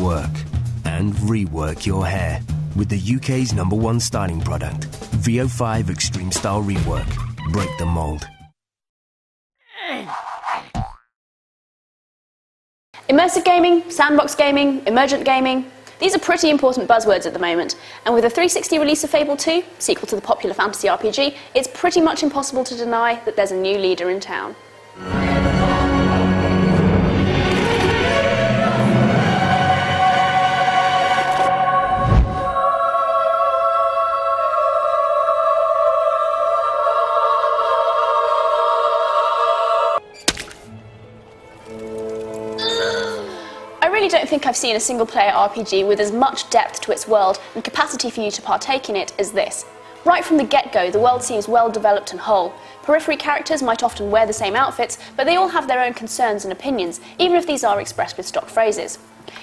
work and rework your hair with the UK's #1 styling product, VO5 Extreme Style Rework. Break the mold. Immersive gaming, sandbox gaming, emergent gaming, these are pretty important buzzwords at the moment, and with the 360 release of Fable 2, sequel to the popular fantasy RPG, it's pretty much impossible to deny that there's a new leader in town. I really don't think I've seen a single-player RPG with as much depth to its world and capacity for you to partake in it as this. Right from the get-go, the world seems well developed and whole. Periphery characters might often wear the same outfits, but they all have their own concerns and opinions, even if these are expressed with stock phrases.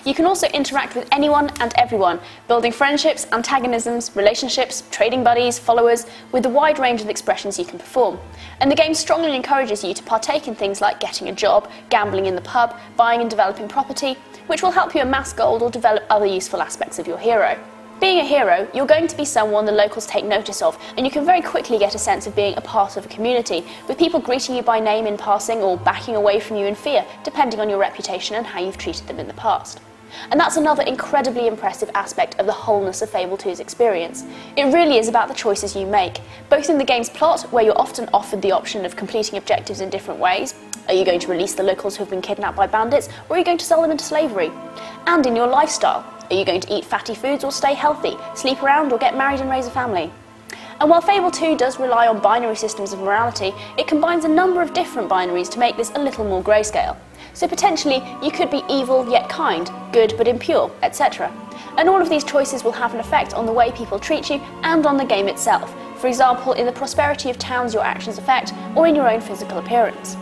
You can also interact with anyone and everyone, building friendships, antagonisms, relationships, trading buddies, followers, with a wide range of expressions you can perform. And the game strongly encourages you to partake in things like getting a job, gambling in the pub, buying and developing property, which will help you amass gold or develop other useful aspects of your hero. Being a hero, you're going to be someone the locals take notice of, and you can very quickly get a sense of being a part of a community, with people greeting you by name in passing or backing away from you in fear, depending on your reputation and how you've treated them in the past. And that's another incredibly impressive aspect of the wholeness of Fable 2's experience. It really is about the choices you make, both in the game's plot, where you're often offered the option of completing objectives in different ways. Are you going to release the locals who have been kidnapped by bandits, or are you going to sell them into slavery? And in your lifestyle, are you going to eat fatty foods or stay healthy, sleep around or get married and raise a family? And while Fable 2 does rely on binary systems of morality, it combines a number of different binaries to make this a little more grayscale. So potentially, you could be evil yet kind, good but impure, etc. And all of these choices will have an effect on the way people treat you and on the game itself, for example in the prosperity of towns your actions affect, or in your own physical appearance.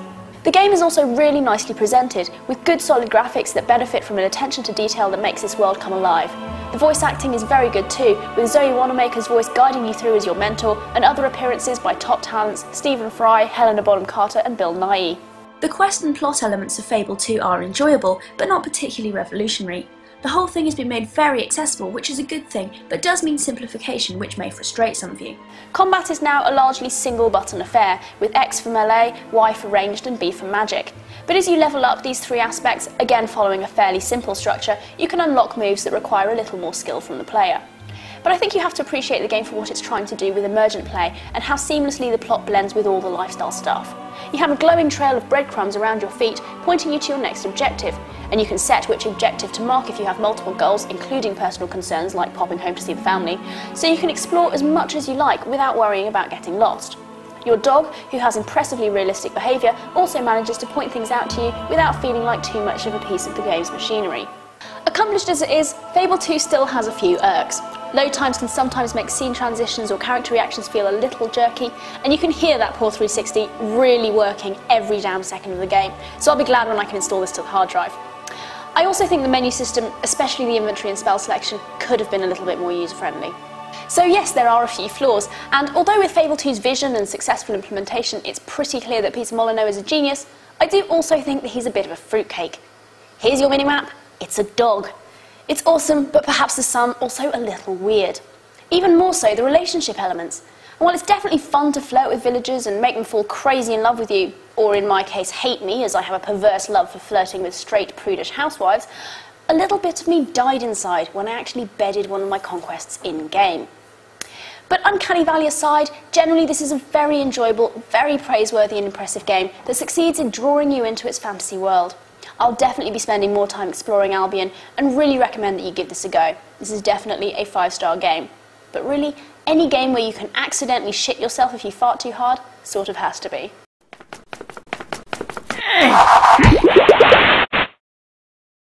The game is also really nicely presented, with good solid graphics that benefit from an attention to detail that makes this world come alive. The voice acting is very good too, with Zoe Wanamaker's voice guiding you through as your mentor, and other appearances by top talents Stephen Fry, Helena Bonham Carter and Bill Nighy. The quest and plot elements of Fable 2 are enjoyable, but not particularly revolutionary. The whole thing has been made very accessible, which is a good thing, but does mean simplification, which may frustrate some of you. Combat is now a largely single-button affair, with X for melee, Y for ranged and B for magic. But as you level up these three aspects, again following a fairly simple structure, you can unlock moves that require a little more skill from the player. But I think you have to appreciate the game for what it's trying to do with emergent play, and how seamlessly the plot blends with all the lifestyle stuff. You have a glowing trail of breadcrumbs around your feet, pointing you to your next objective, and you can set which objective to mark if you have multiple goals, including personal concerns like popping home to see the family, so you can explore as much as you like without worrying about getting lost. Your dog, who has impressively realistic behaviour, also manages to point things out to you without feeling like too much of a piece of the game's machinery. Accomplished as it is, Fable 2 still has a few irks. Load times can sometimes make scene transitions or character reactions feel a little jerky, and you can hear that poor 360 really working every damn second of the game, so I'll be glad when I can install this to the hard drive. I also think the menu system, especially the inventory and spell selection, could have been a little bit more user-friendly. So yes, there are a few flaws, and although with Fable 2's vision and successful implementation it's pretty clear that Peter Molyneux is a genius, I do also think that he's a bit of a fruitcake. Here's your minimap, it's a dog. It's awesome, but perhaps the son also a little weird. Even more so, the relationship elements. And while it's definitely fun to flirt with villagers and make them fall crazy in love with you, or in my case hate me as I have a perverse love for flirting with straight prudish housewives, a little bit of me died inside when I actually bedded one of my conquests in-game. But Uncanny Valley aside, generally this is a very enjoyable, very praiseworthy and impressive game that succeeds in drawing you into its fantasy world. I'll definitely be spending more time exploring Albion and really recommend that you give this a go. This is definitely a 5-star game. But really, any game where you can accidentally shit yourself if you fart too hard sort of has to be.